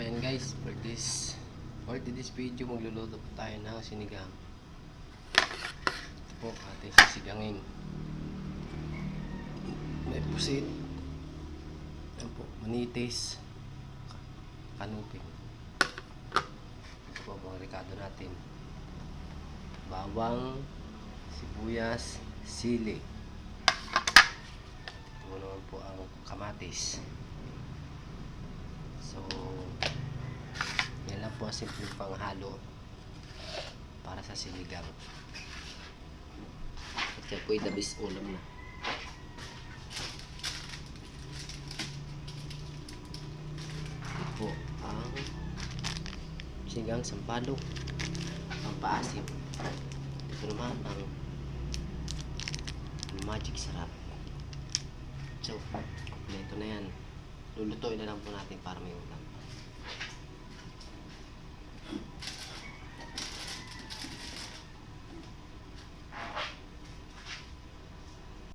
ayan guys, for this video magluluto po tayo ng sinigang. Ito po ating sisigangin. May pusit, ayan po, manitis, kanuping. Ito po mga rekado natin: bawang, sibuyas, sili. Ito naman po ang kamatis. So, yan lang po ang simpleng panghalo para sa sinigang. At yan po the best ulam na. Ito po ang sinigang sampalok, ang paasim. Ito naman ang magic sarap. So, kompleto na yan. Lulutuin na lang po natin para may ulam.